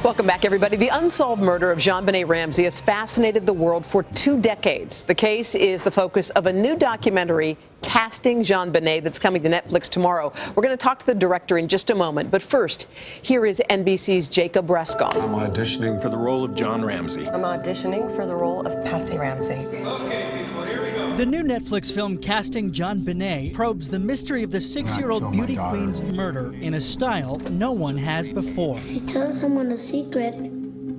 Welcome back, everybody. The unsolved murder of JonBenet Ramsey has fascinated the world for 2 decades. The case is the focus of a new documentary, Casting JonBenet, that's coming to Netflix tomorrow. We're going to talk to the director in just a moment. But first, here is NBC's Jacob Rascon. I'm auditioning for the role of John Ramsey. I'm auditioning for the role of Patsy Ramsey. Okay, people, here we go. The new Netflix film Casting JonBenet probes the mystery of the 6-year-old beauty queen's murder in a style no one has before. If you tell someone a secret,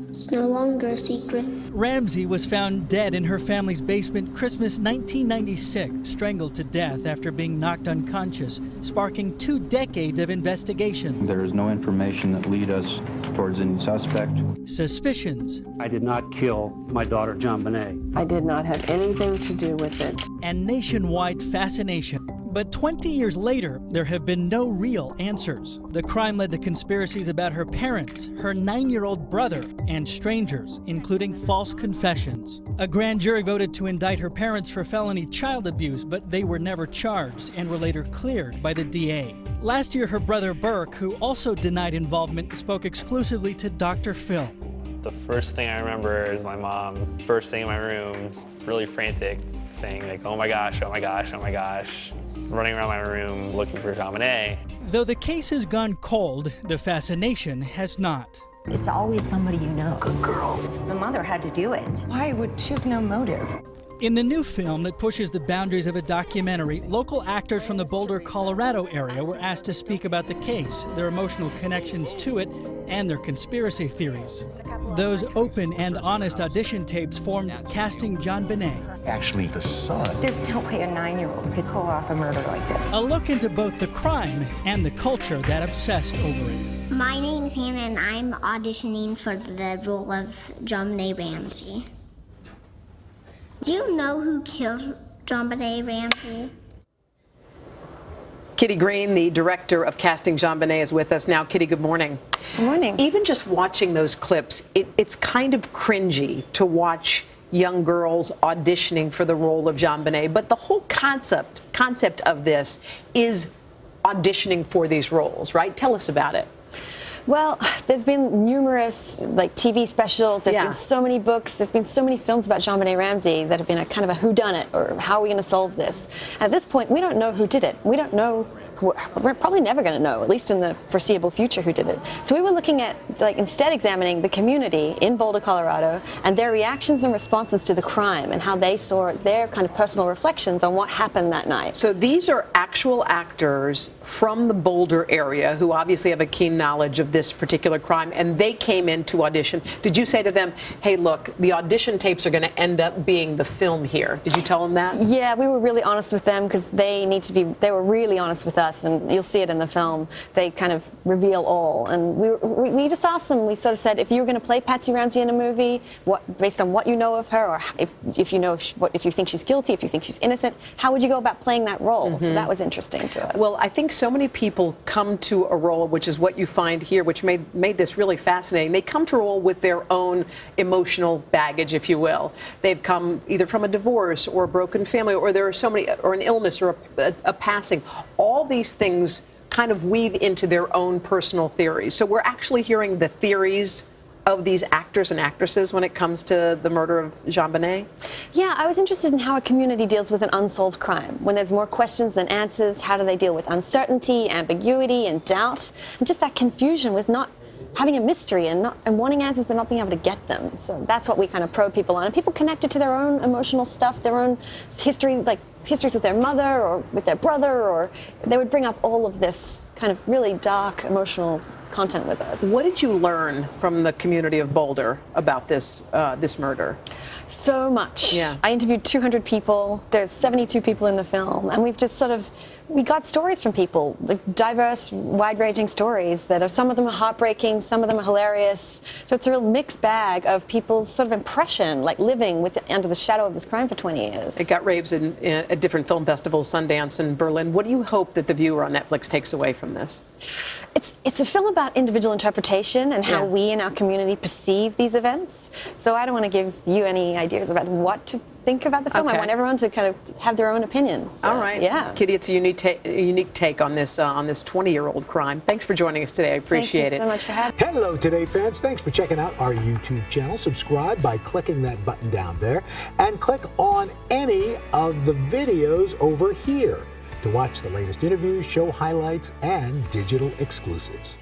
it's no longer a secret. Ramsey was found dead in her family's basement Christmas 1996, strangled to death after being knocked unconscious, sparking 2 decades of investigation. There is no information that lead us towards any suspect. Suspicions. I did not kill my daughter, JonBenet. I did not have anything to do with it. And nationwide fascination. But 20 years later, there have been no real answers. The crime led to conspiracies about her parents, her 9-year-old brother, and strangers, including false confessions. A grand jury voted to indict her parents for felony child abuse, but they were never charged and were later cleared by the DA. Last year, her brother Burke, who also denied involvement, spoke exclusively to Dr. Phil. The first thing I remember is my mom bursting in my room, really frantic, saying like, "Oh my gosh, oh my gosh, oh my gosh," running around my room looking for JonBenet. Though the case has gone cold, the fascination has not. It's always somebody you know. Good girl. The mother had to do it. Why would she have no motive? In the new film that pushes the boundaries of a documentary, local actors from the Boulder, Colorado area were asked to speak about the case, their emotional connections to it, and their conspiracy theories. Those open and honest audition tapes formed Casting JonBenet. Actually, the son. There's no way a 9-year-old could pull off a murder like this. A look into both the crime and the culture that obsessed over it. My name's Hannah, and I'm auditioning for the role of JonBenet Ramsey. Do you know who killed JonBenet Ramsey? Kitty Green, the director of Casting JonBenet, is with us now. Kitty, good morning. Good morning. Even just watching those clips, it's kind of cringy to watch young girls auditioning for the role of JonBenet. But the whole concept of this is auditioning for these roles, right? Tell us about it. Well, there's been numerous TV specials, there's been so many books, there's been so many films about JonBenet Ramsey that have been a kind of a whodunit, or how are we going to solve this? At this point, we don't know who did it. We don't know. We're probably never going to know, at least in the foreseeable future, who did it. So we were looking at, instead examining the community in Boulder, Colorado, and their reactions and responses to the crime, and how they saw their kind of personal reflections on what happened that night. So these are actual actors from the Boulder area who obviously have a keen knowledge of this particular crime, and they came in to audition. Did you say to them, hey, look, the audition tapes are going to end up being the film here? Did you tell them that? Yeah, we were really honest with them, because they were really honest with us. And you'll see it in the film. They kind of reveal all, and we just asked them. We sort of said, if you were going to play Patsy Ramsey in a movie, based on what you know of her, or if you know if you think she's guilty, if you think she's innocent, how would you go about playing that role? So that was interesting to us. Well, I think so many people come to a role, which is what you find here, which made this really fascinating. They come to a role with their own emotional baggage, if you will. They've come either from a divorce or a broken family, or there are so many, or an illness or a passing. All these things kind of weave into their own personal theories. So we're actually hearing the theories of these actors and actresses when it comes to the murder of JonBenet? Yeah, I was interested in how a community deals with an unsolved crime. When there's more questions than answers, how do they deal with uncertainty, ambiguity, and doubt? And just that confusion with not having a mystery and wanting answers but not being able to get them. So that's what we kind of probe people on. And people connected to their own emotional stuff, their own history, histories with their mother or with their brother, or they would bring up all of this kind of really dark emotional content with us. What did you learn from the community of Boulder about this murder? So much. Yeah. I interviewed 200 people. There's 72 people in the film, and we've just we got stories from people, diverse, wide-ranging stories that some of them are heartbreaking, some of them are hilarious. So it's a real mixed bag of people's sort of impression, living under the shadow of this crime for 20 years. It got raves at different film festivals, Sundance and Berlin. What do you hope that the viewer on Netflix takes away from this? It's a film about individual interpretation and how we in our community perceive these events. So I don't want to give you any ideas about what to think about the film. Okay. I want everyone to kind of have their own opinions. All right. Yeah. Kitty, it's a unique take on this 20-year-old crime. Thanks for joining us today. I appreciate it. Thank you so much for having me. Hello, Today fans. Thanks for checking out our YouTube channel. Subscribe by clicking that button down there and click on any of the videos over here to watch the latest interviews, show highlights, and digital exclusives.